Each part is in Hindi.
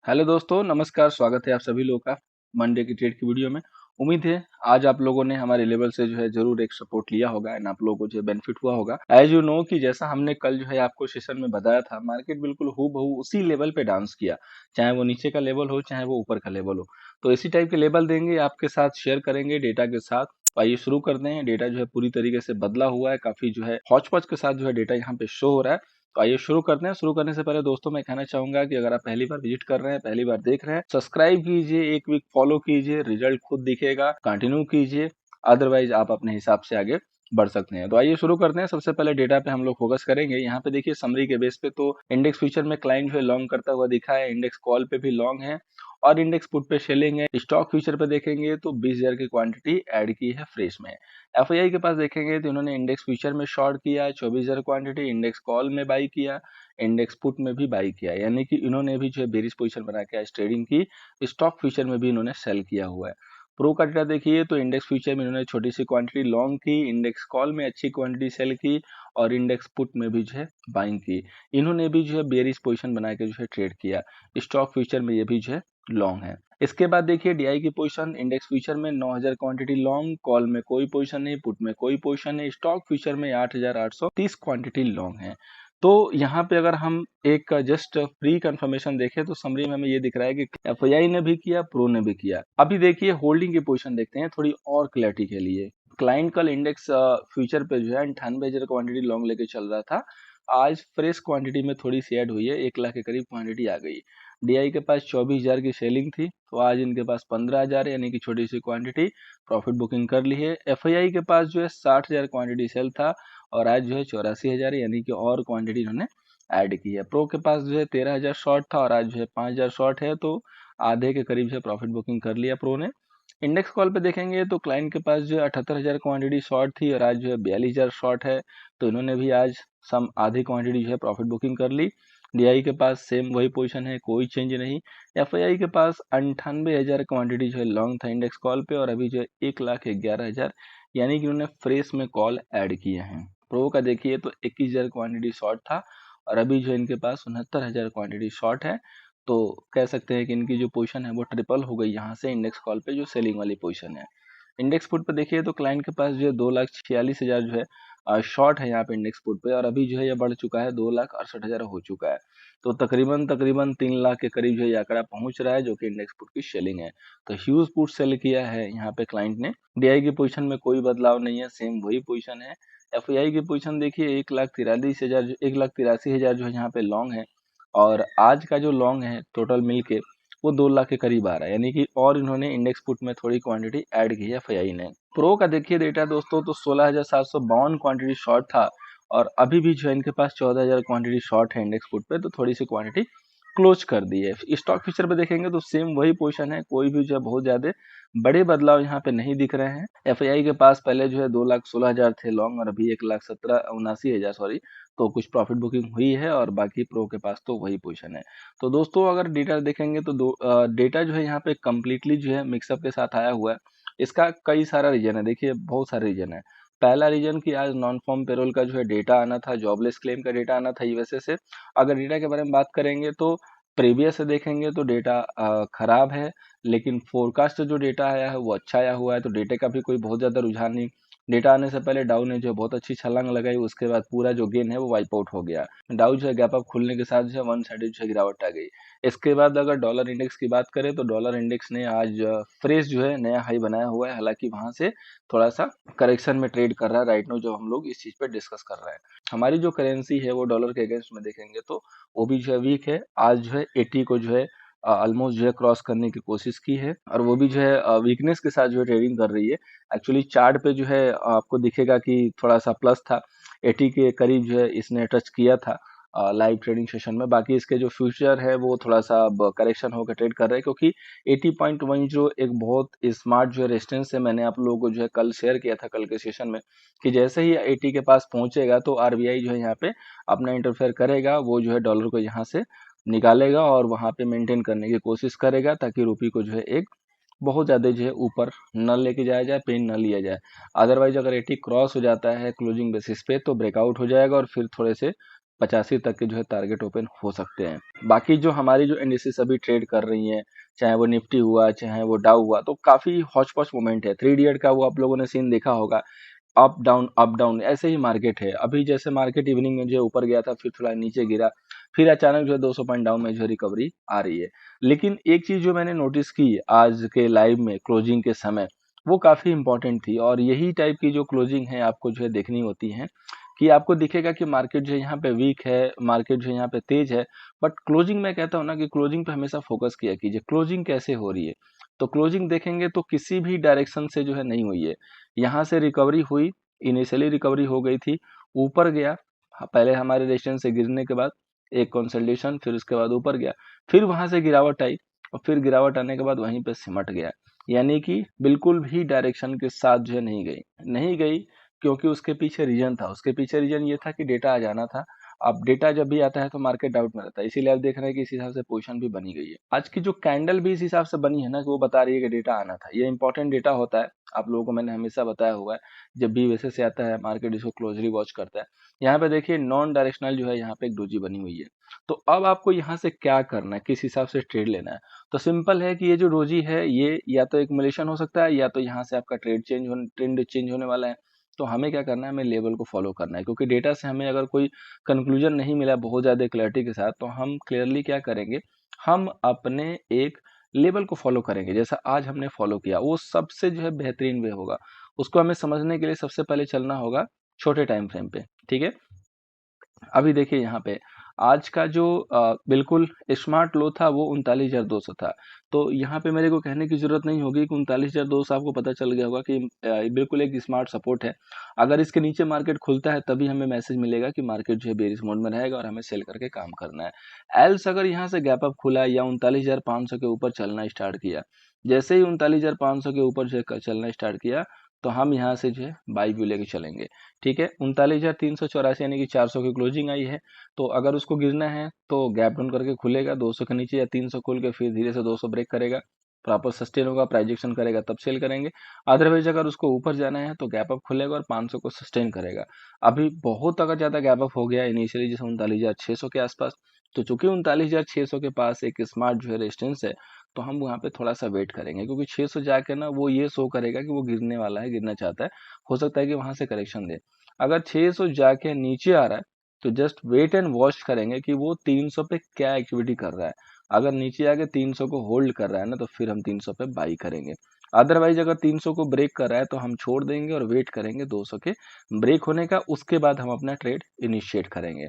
हेलो दोस्तों, नमस्कार। स्वागत है आप सभी लोगों का मंडे की ट्रेड की वीडियो में। उम्मीद है आज आप लोगों ने हमारे लेवल से जो है जरूर एक सपोर्ट लिया होगा एंड आप लोगों को जो है बेनिफिट हुआ होगा। एज यू नो कि जैसा हमने कल जो है आपको सेशन में बताया था, मार्केट बिल्कुल हूबहू उसी लेवल पे डांस किया, चाहे वो नीचे का लेवल हो चाहे वो ऊपर का लेवल हो। तो इसी टाइप के लेवल देंगे, आपके साथ शेयर करेंगे डेटा के साथ। तो आइए शुरू करते हैं। डेटा जो है पूरी तरीके से बदला हुआ है, काफी जो है हौच पौच के साथ जो है डेटा यहाँ पे शो हो रहा है। तो आइए शुरू करते हैं। शुरू करने से पहले दोस्तों मैं कहना चाहूंगा कि अगर आप पहली बार विजिट कर रहे हैं, पहली बार देख रहे हैं, सब्सक्राइब कीजिए, एक वीक फॉलो कीजिए, रिजल्ट खुद दिखेगा, कंटिन्यू कीजिए। अदरवाइज आप अपने हिसाब से आगे बढ़ सकते हैं। तो आइए शुरू करते हैं। सबसे पहले डेटा पे हम लोग फोकस करेंगे। यहाँ पे देखिए समरी के बेस पे तो इंडेक्स फ्यूचर में क्लाइंट जो है लॉन्ग करता हुआ दिखा है, इंडेक्स कॉल पे भी लॉन्ग है और इंडेक्स पुट पे सेलिंग है। स्टॉक फ्यूचर पे देखेंगे तो 20,000 की क्वांटिटी ऐड की है फ्रेश में। एफआईआई के पास देखेंगे तो इन्होंने इंडेक्स फ्यूचर में शॉर्ट किया 24,000 क्वांटिटी, इंडेक्स कॉल में बाई किया, इंडेक्स पुट में भी बाई किया, यानी कि इन्होंने भी जो है बेरिश पोजीशन बना के आज ट्रेडिंग की। स्टॉक फ्यूचर में भी इन्होंने सेल किया हुआ है। प्रो का डेटा देखिए तो इंडेक्स फ्यूचर में इन्होंने छोटी सी क्वांटिटी लॉन्ग की, इंडेक्स कॉल में अच्छी क्वांटिटी सेल की और इंडेक्स पुट में भी जो है बाइंग की। इन्होंने भी जो है बेरिश पोजीशन बना के जो है ट्रेड किया। स्टॉक फ्यूचर में ये भी जो है लॉन्ग है। इसके बाद देखिए डीआई की पोजीशन, इंडेक्स फ्यूचर में 9,000 क्वांटिटी लॉन्ग, कॉल में कोई पोजीशन नहीं, पुट में कोई पोजीशन नहीं, स्टॉक फ्यूचर में 8,830 क्वांटिटी लॉन्ग है। तो यहाँ पे अगर हम एक जस्ट प्री कंफर्मेशन देखें तो समरी में हमें ये दिख रहा है कि एफआईआई ने भी किया, प्रो ने भी किया। अभी देखिए होल्डिंग की पोजीशन देखते हैं थोड़ी और क्लैरिटी के लिए। क्लाइंट कल इंडेक्स फ्यूचर पे जो है 98,000 क्वांटिटी लॉन्ग लेके चल रहा था। आज फ्रेश क्वांटिटी में थोड़ी सी ऐड हुई है, 1 लाख के करीब क्वांटिटी आ गई। डीआई के पास 24,000 की सेलिंग थी, तो आज इनके पास 15,000 यानी कि छोटी सी क्वांटिटी प्रॉफिट बुकिंग कर ली है। एफआईआई के पास जो है 60,000 क्वांटिटी सेल था और आज जो है 84,000 यानी कि और क्वांटिटी इन्होंने ऐड की है। प्रो के पास जो है 13,000 शॉर्ट था और आज जो है 5,000 शॉर्ट है, तो आधे के करीब से प्रॉफिट बुकिंग कर लिया प्रो ने। इंडेक्स कॉल पे देखेंगे तो क्लाइंट के पास जो है 78,000 क्वांटिटी शॉर्ट थी और आज जो है 42,000 शॉर्ट है, तो इन्होंने भी आज सम आधी क्वांटिटी जो है प्रॉफिट बुकिंग कर ली। डीआई के पास सेम वही पोजीशन है, कोई चेंज नहीं। एफआईआई के पास 98,000 क्वांटिटी जो है लॉन्ग था इंडेक्स कॉल पे और अभी जो है 1,11,000 यानी कि उन्होंने फ्रेश में कॉल ऐड किए हैं। प्रो का देखिए तो 21,000 क्वांटिटी शॉर्ट था और अभी जो इनके पास 69,000 क्वांटिटी शॉर्ट है। तो कह सकते हैं कि इनकी जो पोजीशन है वो ट्रिपल हो गई यहाँ से इंडेक्स कॉल पे जो सेलिंग वाली पोजीशन है। इंडेक्स पुट पे देखिए तो क्लाइंट के पास जो है 2,46,000 जो है शॉर्ट है यहाँ पे इंडेक्स पुट पे और अभी जो है ये बढ़ चुका है 2,68,000 हो चुका है। तो तकरीबन तकरीबन 3 लाख के करीब जो है ये आंकड़ा पहुंच रहा है, जो कि इंडेक्स पुट की सेलिंग है। तो ह्यूज पुट सेल किया है यहाँ पे क्लाइंट ने। डीआई की पोजीशन में कोई बदलाव नहीं है, सेम वही पोजीशन है। एफआईआई की पोजीशन देखिए 1,43,000 1,83,000 जो है यहाँ पे लॉन्ग है और आज का जो लॉन्ग है टोटल मिलके वो 2 लाख के करीब आ रहा है, यानी कि और इन्होंने इंडेक्स पुट में थोड़ी क्वांटिटी ऐड की है एफआईआई ने। प्रो का देखिए डेटा दोस्तों तो 16,752 क्वांटिटी शॉर्ट था और अभी भी जो है इनके पास 14,000 क्वांटिटी शॉर्ट है इंडेक्स पुट पे, तो थोड़ी सी क्वांटिटी क्लोज कर दी है। स्टॉक फ्यूचर पे देखेंगे तो सेम वही पोजीशन है, कोई भी जो है बहुत ज्यादा बड़े बदलाव यहाँ पे नहीं दिख रहे हैं। एफआईआई के पास पहले जो है 2,16,000 थे लॉन्ग और अभी 1,79,000 सॉरी, तो कुछ प्रॉफिट बुकिंग हुई है और बाकी प्रो के पास तो वही पोजीशन है। तो दोस्तों अगर डेटा देखेंगे तो डेटा जो है यहाँ पे कम्प्लीटली जो है मिक्सअप के साथ आया हुआ है। इसका कई सारा रीजन है, देखिए बहुत सारे रीजन है। पहला रीजन कि आज नॉन फॉर्म पेरोल का जो है डेटा आना था, जॉबलेस क्लेम का डेटा आना था यूएसए से। अगर डेटा के बारे में बात करेंगे तो प्रीवियस से देखेंगे तो डेटा खराब है, लेकिन फोरकास्ट जो डेटा आया है वो अच्छा आया हुआ है, तो डेटा का भी कोई बहुत ज्यादा रुझान नहीं। डेटा आने से पहले डाउ ने जो बहुत अच्छी छलांग लगाई, उसके बाद पूरा जो गेन है वो वाइप आउट हो गया। डाउ जो है गैप अप खुलने के साथ जो है वन साइडेड जो है गिरावट आ गई। इसके बाद अगर डॉलर इंडेक्स की बात करें तो डॉलर इंडेक्स ने आज फ्रेश जो है नया हाई बनाया हुआ है, हालांकि वहां से थोड़ा सा करेक्शन में ट्रेड कर रहा है राइट नाउ जब हम लोग इस चीज पे डिस्कस कर रहे हैं। हमारी जो करेंसी है वो डॉलर के अगेंस्ट में देखेंगे तो वो भी जो है वीक है। आज जो है 80 को जो है ऑलमोस्ट जो है क्रॉस करने की कोशिश की है और वो भी जो है वीकनेस के साथ जो है ट्रेडिंग कर रही है। एक्चुअली चार्ट पे जो है आपको दिखेगा कि थोड़ा सा प्लस था, 80 के करीब जो है इसने टच किया था लाइव ट्रेडिंग सेशन में। बाकी इसके जो फ्यूचर है वो थोड़ा सा अब करेक्शन होकर ट्रेड कर रहे हैं, क्योंकि 80.10 एक बहुत स्मार्ट जो है रेजिस्टेंस है। मैंने आप लोगों को जो है कल शेयर किया था कल के सेशन में कि जैसे ही 80 के पास पहुंचेगा तो आरबीआई जो है यहाँ पे अपना इंटरफेयर करेगा, वो जो है डॉलर को यहाँ से निकालेगा और वहां पे मेंटेन करने की कोशिश करेगा, ताकि रुपये को जो है एक बहुत ज़्यादा जो है ऊपर न लेके जाया जाए, पेन न लिया जाए। अदरवाइज अगर 80 क्रॉस हो जाता है क्लोजिंग बेसिस पे तो ब्रेकआउट हो जाएगा और फिर थोड़े से 85 तक के जो है टारगेट ओपन हो सकते हैं। बाकी जो हमारी जो इंडिसेस अभी ट्रेड कर रही हैं, चाहे वो निफ्टी हुआ चाहे वो डाउ हुआ, तो काफी हौच पौच मोमेंट है। 3 इडियट का वो आप लोगों ने सीन देखा होगा, अप डाउन ऐसे ही मार्केट है। अभी जैसे मार्केट इवनिंग में जो है ऊपर गया था, फिर थोड़ा नीचे गिरा, फिर अचानक जो है 200 पॉइंट डाउन में जो है रिकवरी आ रही है। लेकिन एक चीज जो मैंने नोटिस की आज के लाइव में क्लोजिंग के समय, वो काफी इंपॉर्टेंट थी, और यही टाइप की जो क्लोजिंग है आपको जो है देखनी होती है, कि आपको दिखेगा कि मार्केट जो है यहाँ पे वीक है, मार्केट जो है यहाँ पे तेज है, बट क्लोजिंग मैं कहता हूँ ना कि क्लोजिंग पे हमेशा फोकस किया कीजिए, क्लोजिंग कैसे हो रही है। तो क्लोजिंग देखेंगे तो किसी भी डायरेक्शन से जो है नहीं हुई है। यहाँ से रिकवरी हुई, इनिशियली रिकवरी हो गई थी, ऊपर गया, पहले हमारे रेजिस्टेंस से गिरने के बाद एक कंसोलिडेशन, फिर उसके बाद ऊपर गया, फिर वहां से गिरावट आई, और फिर गिरावट आने के बाद वहीं पे सिमट गया। यानी कि बिल्कुल भी डायरेक्शन के साथ जो है नहीं गई, क्योंकि उसके पीछे रीजन था। उसके पीछे रीजन ये था कि डेटा आ जाना था। अब डेटा जब भी आता है तो मार्केट डाउट में रहता है, इसीलिए आप देख रहे हैं कि इस हिसाब से पोजीशन भी बनी गई है। आज की जो कैंडल भी इस हिसाब से बनी है ना, कि वो बता रही है कि डेटा आना था। ये इंपॉर्टेंट डेटा होता है, आप लोगों को मैंने हमेशा बताया हुआ है, जब भी वैसे से आता है मार्केट इसको क्लोजली वॉच करता है। यहाँ पे देखिए नॉन डायरेक्शनल जो है यहाँ पे एक डोजी बनी हुई है। तो अब आपको यहाँ से क्या करना है, किस हिसाब से ट्रेड लेना है। तो सिंपल है कि ये जो डोजी है, ये या तो एक्युमुलेशन हो सकता है, या तो यहाँ से आपका ट्रेंड चेंज होने वाला है। तो हमें क्या करना है, हमें लेवल को फॉलो करना है, क्योंकि डेटा से हमें अगर कोई कंक्लूजन नहीं मिला बहुत ज़्यादा क्लैरिटी के साथ, तो हम क्लियरली क्या करेंगे, हम अपने एक लेवल को फॉलो करेंगे। जैसा आज हमने फॉलो किया, वो सबसे जो है बेहतरीन वे होगा। उसको हमें समझने के लिए सबसे पहले चलना होगा छोटे टाइम फ्रेम पे, ठीक है। अभी देखिए यहाँ पे आज का जो बिल्कुल स्मार्ट लो था वो 39,200 था। तो यहाँ पे मेरे को कहने की जरूरत नहीं होगी कि 39,200 आपको पता चल गया होगा कि बिल्कुल एक स्मार्ट सपोर्ट है। अगर इसके नीचे मार्केट खुलता है तभी हमें मैसेज मिलेगा कि मार्केट जो है बेरिश मोड में रहेगा और हमें सेल करके काम करना है। एल्स अगर यहाँ से गैप अप खुला या 39,500 के ऊपर चलना स्टार्ट किया, जैसे ही 39,500 के ऊपर जो है चलना स्टार्ट किया, तो हम यहाँ से जो है बाई व्यू लेके चलेंगे। ठीक है, 39,384 यानी कि 400 की क्लोजिंग आई है। तो अगर उसको गिरना है तो गैप डाउन करके खुलेगा 200 के नीचे, या 300 खोल के फिर धीरे से 200 ब्रेक करेगा, प्रॉपर सस्टेन होगा, प्राइजेक्शन करेगा, तब सेल करेंगे। अदरवाइज अगर उसको ऊपर जाना है तो गैप अप खुलेगा और 500 को सस्टेन करेगा। अभी बहुत अगर ज्यादा गैप अप हो गया इनिशियली, जैसे 39,600 के आसपास, तो चूंकि 39,600 के पास एक स्मार्ट जो है रेजिस्टेंस है, तो हम वहाँ पे थोड़ा सा वेट करेंगे, क्योंकि 600 जाके ना वो ये शो करेगा कि वो गिरने वाला है, गिरना चाहता है। हो सकता है कि वहां से करेक्शन दे। अगर 600 जाके नीचे आ रहा है तो जस्ट वेट एंड वॉच करेंगे कि वो 300 पे क्या एक्टिविटी कर रहा है। अगर नीचे आके 300 को होल्ड कर रहा है ना, तो फिर हम 300 पे बाई करेंगे। अदरवाइज अगर 300 को ब्रेक कर रहा है तो हम छोड़ देंगे और वेट करेंगे 200 के ब्रेक होने का, उसके बाद हम अपना ट्रेड इनिशिएट करेंगे।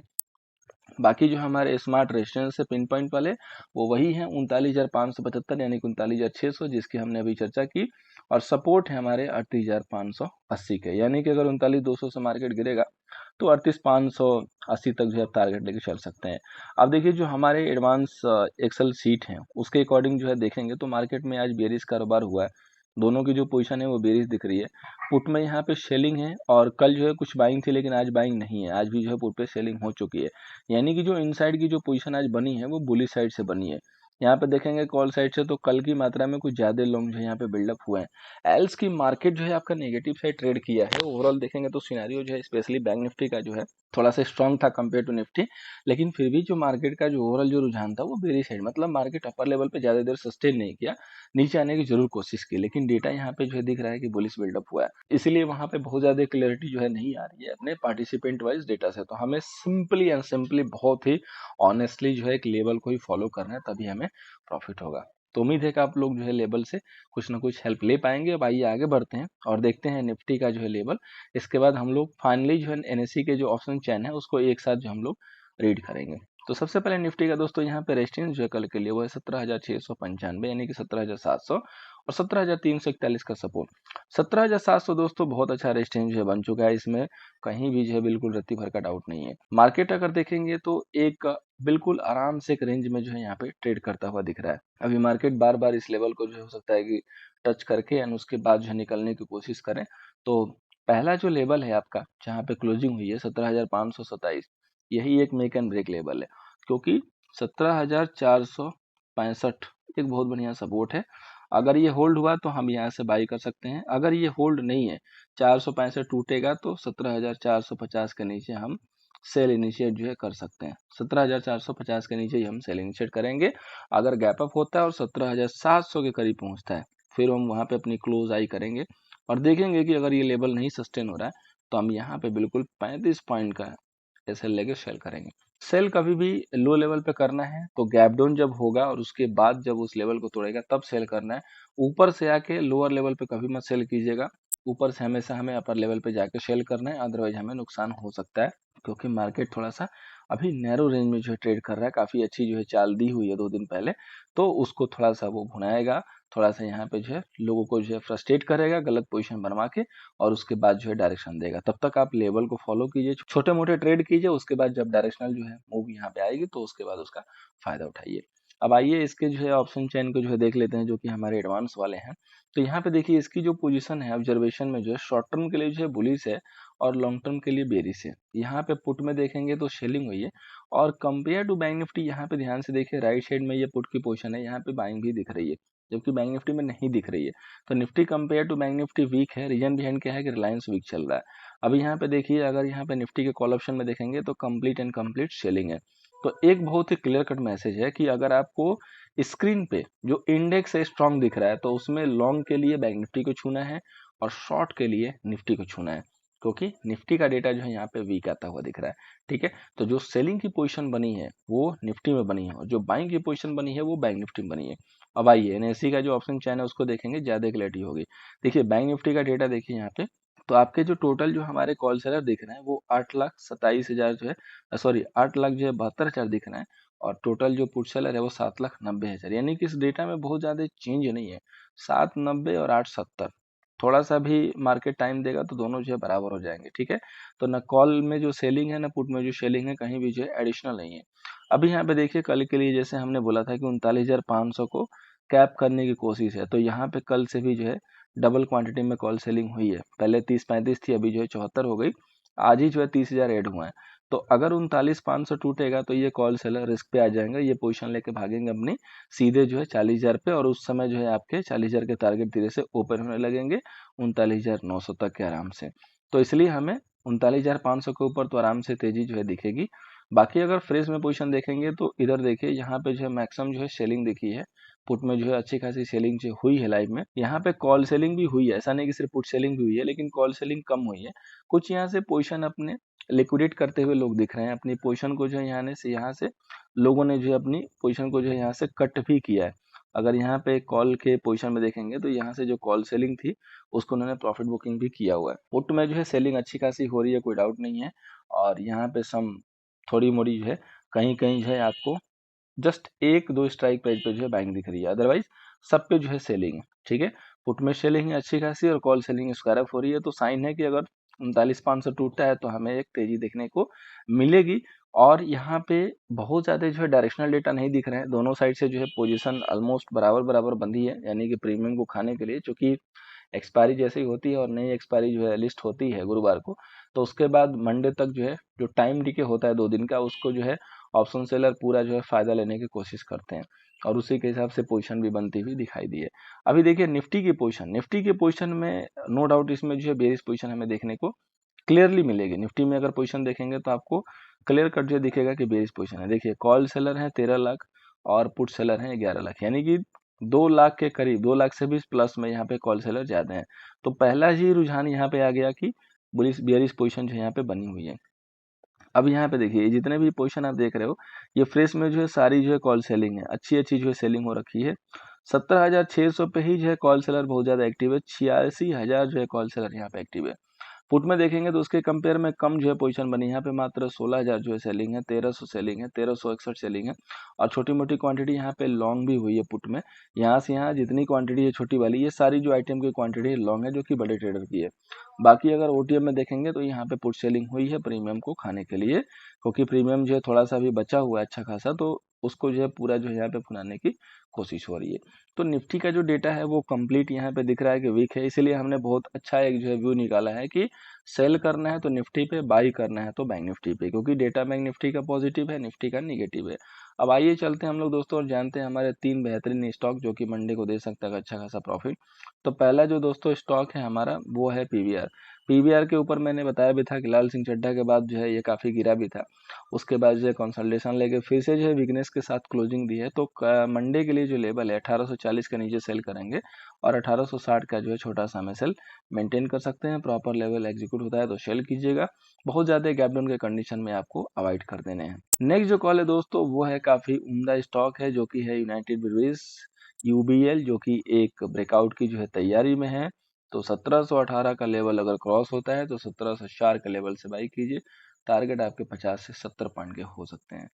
बाकी जो हमारे स्मार्ट रेजिस्टेंस है पिन पॉइंट वाले, वो वही है 39,575 यानी कि 39,600 जिसकी हमने अभी चर्चा की, और सपोर्ट है हमारे 38,580 के, यानी कि अगर 39,200 से मार्केट गिरेगा तो 38,580 तक जो है टारगेट लेके चल सकते हैं। अब देखिए जो हमारे एडवांस एक्सेल सीट हैं उसके अकॉर्डिंग जो है देखेंगे तो मार्केट में आज बेरिश कारोबार हुआ है। दोनों की जो पोजीशन है वो बेरिश दिख रही है। पुट में यहाँ पे सेलिंग है, और कल जो है कुछ बाइंग थी लेकिन आज बाइंग नहीं है, आज भी जो है पुट पे सेलिंग हो चुकी है। यानी कि जो इनसाइड की जो पोजीशन आज बनी है वो बुलिश साइड से बनी है। यहाँ पे देखेंगे कॉल साइड से तो कल की मात्रा में कुछ ज्यादा लॉन्ग जो है यहाँ पे बिल्डअप हुए हैं। एल्स की मार्केट जो है आपका नेगेटिव साइड ट्रेड किया है। ओवरऑल देखेंगे तो सिनेरियो जो है स्पेशली बैंक निफ्टी का जो है थोड़ा सा स्ट्रांग था कंपेयर टू निफ्टी, लेकिन फिर भी जो मार्केट का जो ओवरऑल जो रुझान था वो बेरिश साइड, मतलब मार्केट अपर लेवल पे ज्यादा देर सस्टेन नहीं किया, नीचे आने की जरूर कोशिश की, लेकिन डेटा यहाँ पे जो है दिख रहा है कि बुलिश बिल्डअप हुआ है। इसीलिए वहां पे बहुत ज्यादा क्लियरिटी जो है नहीं आ रही है अपने पार्टिसिपेंट वाइज डेटा से। तो हमें सिंपली एंड सिंपली बहुत ही ऑनेस्टली जो है एक लेवल को ही फॉलो करना है, तभी हमें प्रॉफिट होगा। तो उम्मीद है कि आप लोग जो है लेवल से कुछ ना कुछ हेल्प ले पाएंगे। अब आइए आगे बढ़ते हैं और देखते हैं निफ्टी का जो है लेवल। इसके बाद हम लोग फाइनली जो है एनएससी के जो ऑप्शन चैन है उसको एक साथ जो हम लोग रीड करेंगे। तो सबसे पहले निफ्टी का दोस्तों यहाँ पे रेजिस्टेंस जो है कल के लिए वो है 17,695 यानी कि 17,700, और 17,341 का सपोर्ट। 17,700 दोस्तों बहुत अच्छा रेजिस्टेंस जो है बन चुका है, इसमें कहीं भी जो है बिल्कुल रत्ती भर का डाउट नहीं है। मार्केट अगर देखेंगे तो एक बिल्कुल आराम से एक रेंज में जो है यहाँ पे ट्रेड करता हुआ दिख रहा है। अभी मार्केट बार बार इस लेवल को जो हो सकता है कि टच करके एंड उसके बाद जो है निकलने की कोशिश करें। तो पहला जो लेवल है आपका जहाँ पे क्लोजिंग हुई है 17,527, यही एक मेक एंड ब्रेक लेवल है, क्योंकि 17,465 एक बहुत बढ़िया सपोर्ट है। अगर ये होल्ड हुआ तो हम यहाँ से बाई कर सकते हैं। अगर ये होल्ड नहीं है, 465 टूटेगा तो 17,450 के नीचे हम सेल इनिशिएट जो है कर सकते हैं। 17,450 के नीचे ही हम सेल इनिशिएट करेंगे। अगर गैप अप होता है और 17,700 के करीब पहुंचता है, फिर हम वहां पे अपनी क्लोज आई करेंगे और देखेंगे कि अगर ये लेवल नहीं सस्टेन हो रहा है तो हम यहाँ पे बिल्कुल 35 पॉइंट का एसएल लेके सेल करेंगे। सेल कभी भी लो लेवल पे करना है तो गैप डाउन जब होगा और उसके बाद जब उस लेवल को तोड़ेगा तब सेल करना है। ऊपर से आके लोअर लेवल पे कभी मत सेल कीजिएगा। ऊपर से हमेशा हमें अपर लेवल पे जाके सेल करना है, अदरवाइज हमें नुकसान हो सकता है, क्योंकि मार्केट थोड़ा सा अभी नैरो रेंज में जो है ट्रेड कर रहा है। काफी अच्छी जो है चाल दी हुई है 2 दिन पहले, तो उसको थोड़ा सा वो भुनाएगा, थोड़ा सा यहाँ पे जो है लोगों को जो है फ्रस्ट्रेट करेगा गलत पोजीशन बनवा के, और उसके बाद जो है डायरेक्शन देगा। तब तक आप लेवल को फॉलो कीजिए, छोटे मोटे ट्रेड कीजिए, उसके बाद जब डायरेक्शनल जो है मूव यहाँ पे आएगी तो उसके बाद उसका फायदा उठाइए। अब आइए इसके जो है ऑप्शन चेन को जो है देख लेते हैं, जो कि हमारे एडवांस वाले हैं। तो यहाँ पे देखिए इसकी जो पोजीशन है ऑब्जर्वेशन में जो है शॉर्ट टर्म के लिए जो है बुलिश है और लॉन्ग टर्म के लिए बेरिश है। यहाँ पे पुट में देखेंगे तो सेलिंग हुई है, और कंपेयर टू बैंक निफ्टी यहाँ पे ध्यान से देखिए राइट साइड में ये पुट की पोजीशन है, यहाँ पे बाइंग भी दिख रही है, जबकि बैंक निफ्टी में नहीं दिख रही है। तो Nifty compare to bank Nifty weak है। रीजन बिहाइंड क्या है कि रिलायंस वीक चल रहा है। अभी यहाँ पे देखिए अगर यहाँ पे निफ्टी के कॉल ऑप्शन में देखेंगे तो कंप्लीट एंड कंप्लीट सेलिंग है। तो एक बहुत ही क्लियर कट मैसेज है कि अगर आपको स्क्रीन पे जो इंडेक्स है स्ट्रांग दिख रहा है तो उसमें लॉन्ग के लिए बैंक निफ्टी को छूना है और शॉर्ट के लिए निफ्टी को छूना है, क्योंकि निफ्टी का डेटा जो है यहाँ पे वीक आता हुआ दिख रहा है। ठीक है, तो जो सेलिंग की पोजीशन बनी है वो निफ्टी में बनी है और जो बाइंग की पोजीशन बनी है वो बैंक निफ्टी में बनी है। अब आइए एनएससी का जो ऑप्शन चैन है उसको देखेंगे, ज्यादा क्लैरिटी होगी। देखिए बैंक निफ्टी का डेटा देखिए यहाँ पे, तो आपके जो टोटल जो हमारे कॉल सेलर दिख रहे हैं वो 8,27,000 जो है, सॉरी 8,00,000 जो है 72,000 दिख रहे हैं, और टोटल जो पुट सेलर है वो 7,90,000, यानी कि इस डेटा में बहुत ज्यादा चेंज नहीं है। 790 और 870, थोड़ा सा भी मार्केट टाइम देगा तो दोनों जो है बराबर हो जाएंगे। ठीक है, तो ना कॉल में जो सेलिंग है ना पुट में जो सेलिंग है, कहीं भी जो है एडिशनल नहीं है। अभी यहाँ पे देखिए कल के लिए जैसे हमने बोला था कि 39,500 को कैप करने की कोशिश है, तो यहाँ पे कल से भी जो है डबल क्वांटिटी में कॉल सेलिंग हुई है। पहले 30-35 थी, अभी जो है 74 हो गई। आज ही जो है 30,000 ऐड हुआ है। तो अगर 39,500 टूटेगा तो ये कॉल सेलर रिस्क पे आ जाएंगे, ये पोजीशन लेके भागेंगे अपनी सीधे जो है 40,000 पे, और उस समय जो है आपके 40,000 के टारगेट धीरे से ओपन होने लगेंगे 39,900 तक के आराम से। तो इसलिए हमें 39,500 के ऊपर तो आराम से तेजी जो है दिखेगी। बाकी अगर फ्रेश में पोजीशन देखेंगे तो इधर देखिए यहाँ पे जो है मैक्सिमम जो है सेलिंग दिखी है। पुट में जो है अच्छी खासी सेलिंग जो हुई है लाइव में। यहाँ पे कॉल सेलिंग भी हुई है, ऐसा नहीं कि सिर्फ पुट सेलिंग भी हुई है, लेकिन कॉल सेलिंग कम हुई है। कुछ यहाँ से पोजीशन अपने लिक्विडेट करते हुए लोग दिख रहे हैं, अपनी पोजीशन को जो है यहाँ से लोगों ने जो है अपनी पोजीशन को जो है यहाँ से कट भी किया है। अगर यहाँ पे कॉल के पोजीशन में देखेंगे तो यहाँ से जो कॉल सेलिंग थी उसको उन्होंने प्रॉफिट बुकिंग भी किया हुआ है। पुट में जो है सेलिंग अच्छी खासी हो रही है, कोई डाउट नहीं है। और यहाँ पे सम थोड़ी मोड़ी जो है कहीं कहीं जो है आपको जस्ट 1-2 स्ट्राइक प्राइस पे जो है बाइंग दिख रही है, अदरवाइज सब पे जो है सेलिंग है। ठीक है, पुट में सेलिंग है अच्छी खासी और कॉल सेलिंग स्क्वायर अप हो रही है, तो साइन है कि अगर 39,500 टूटता है तो हमें एक तेजी देखने को मिलेगी। और यहाँ पे बहुत ज्यादा जो है डायरेक्शनल डेटा नहीं दिख रहे हैं, दोनों साइड से जो है पोजीशन ऑलमोस्ट बराबर बराबर बंधी है, यानी कि प्रीमियम को खाने के लिए, क्योंकि एक्सपायरी जैसे ही होती है और नई एक्सपायरी जो है लिस्ट होती है गुरुवार को, तो उसके बाद मंडे तक जो है जो टाइम डीके होता है 2 दिन का, उसको जो है ऑप्शन सेलर पूरा जो है फायदा लेने की कोशिश करते हैं, और उसी के हिसाब से पोजीशन भी बनती हुई दिखाई दी है। अभी देखिए निफ्टी की पोजीशन में नो डाउट इसमें जो है बेरिश पोजीशन हमें देखने को क्लियरली मिलेगी। निफ्टी में अगर पोजीशन देखेंगे तो आपको क्लियर कट जो दिखेगा कि बेरिश पोजीशन है। देखिए कॉल सेलर है 13 लाख और पुट सेलर है 11 लाख, यानी कि 2 लाख के करीब, 2 लाख से भी प्लस में यहाँ पे कॉल सेलर ज्यादा है। तो पहला ही रुझान यहाँ पे आ गया कि बुलिश बेरिश पोजीशन जो यहाँ पे बनी हुई है। अब यहाँ पे देखिए जितने भी पोजीशन आप देख रहे हो ये फ्रेश में जो है सारी जो है कॉल सेलिंग है, अच्छी अच्छी जो है सेलिंग हो रखी है। 17,600 पे ही जो है कॉल सेलर बहुत ज्यादा एक्टिव है, 86,000 जो है कॉल सेलर यहाँ पे एक्टिव है। पुट में देखेंगे तो उसके कंपेयर में कम जो है पोजीशन बनी है, यहाँ पे मात्र 16,000 जो है सेलिंग है, 1,300 सेलिंग है, 1,361 सेलिंग है। और छोटी मोटी क्वांटिटी यहाँ पे लॉन्ग भी हुई है पुट में। यहाँ से यहाँ जितनी क्वांटिटी है छोटी वाली, ये सारी जो आइटम की क्वांटिटी लॉन्ग है जो कि बड़े ट्रेडर की है। बाकी अगर ओटीएम में देखेंगे तो यहाँ पे पुट सेलिंग हुई है प्रीमियम को खाने के लिए, क्योंकि प्रीमियम जो है थोड़ा सा भी बचा हुआ है अच्छा खासा, तो उसको जो है पूरा जो है यहाँ पे फुलाने की कोशिश हो रही है। तो निफ्टी का जो डेटा है वो कंप्लीट यहाँ पे दिख रहा है कि वीक है, इसीलिए हमने बहुत अच्छा एक जो है व्यू निकाला है कि सेल करना है तो निफ्टी पे, बाई करना है तो बैंक निफ्टी पे, क्योंकि डेटा बैंक निफ्टी का पॉजिटिव है, निफ्टी का निगेटिव है। अब आइए चलते हैं हम लोग दोस्तों और जानते हैं हमारे 3 बेहतरीन स्टॉक जो कि मंडे को दे सकता है अच्छा खासा प्रॉफिट। तो पहला जो दोस्तों स्टॉक है हमारा वो है पीवीआर। पीवीआर के ऊपर मैंने बताया भी था कि लाल सिंह चड्ढा के बाद जो है ये काफ़ी गिरा भी था। उसके बाद जो है कंसोलिडेशन लेके फिर से जो है वीकनेस के साथ क्लोजिंग दी है। तो मंडे के लिए जो लेवल है 1840 के नीचे सेल करेंगे और 1860 का जो है छोटा सा हमें सेल मेंटेन कर सकते हैं। प्रॉपर लेवल एग्जीक्यूट होता है तो सेल कीजिएगा। बहुत ज़्यादा गैप डाउन के कंडीशन में आपको अवॉइड कर देने हैं। नेक्स्ट जो कॉल है दोस्तों वो है काफ़ी उम्दा स्टॉक है जो कि है यूनाइटेड ब्रूअरीज यूबीएल, जो कि एक ब्रेकआउट की जो है तैयारी में है। तो 1718 का लेवल अगर क्रॉस होता है तो 1704 के लेवल से बाई कीजिए। टारगेट आपके 50 से 70 पॉइंट के हो सकते हैं।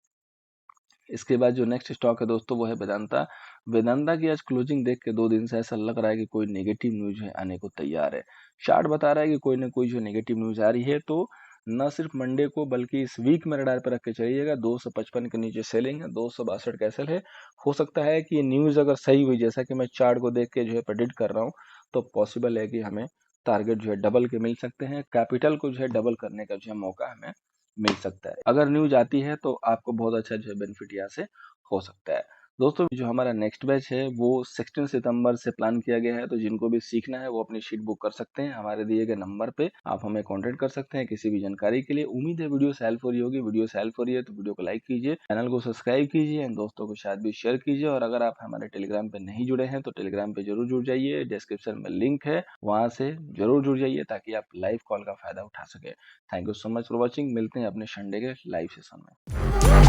इसके बाद जो नेक्स्ट स्टॉक है दोस्तों वो है वेदांता। वेदांता की आज क्लोजिंग देख के 2 दिन से ऐसा लग रहा है कि कोई नेगेटिव न्यूज है आने को तैयार है। चार्ट बता रहा है कि कोई ना कोई जो नेगेटिव न्यूज आ रही है। तो न सिर्फ मंडे को बल्कि इस वीक में रडार पर रख के चलिएगा। 255 के नीचे सेलिंग है, 262 कैसल है। हो सकता है कि ये न्यूज अगर सही हुई जैसा कि मैं चार्ट को देख के जो है प्रेडिक्ट कर रहा हूँ तो पॉसिबल है कि हमें टारगेट जो है डबल के मिल सकते हैं। कैपिटल को जो है डबल करने का जो है मौका हमें मिल सकता है। अगर न्यूज आती है तो आपको बहुत अच्छा जो है बेनिफिट यहाँ से हो सकता है। दोस्तों जो हमारा नेक्स्ट बैच है वो 16 सितंबर से प्लान किया गया है। तो जिनको भी सीखना है वो अपनी शीट बुक कर सकते हैं। हमारे दिए गए नंबर पे आप हमें कांटेक्ट कर सकते हैं किसी भी जानकारी के लिए। उम्मीद है वीडियो से हेल्प हो रही होगी। वीडियो से हेल्प हो रही है तो वीडियो को लाइक कीजिए, चैनल को सब्सक्राइब कीजिए एंड दोस्तों को शायद भी शेयर कीजिए। और अगर आप हमारे टेलीग्राम पे नहीं जुड़े हैं तो टेलीग्राम पे जरूर जुड़ जाइए। डिस्क्रिप्शन में लिंक है, वहां से जरूर जुड़ जाइए ताकि आप लाइव कॉल का फायदा उठा सके। Thank you so much for watching. मिलते हैं अपने संडे के लाइव सेशन में।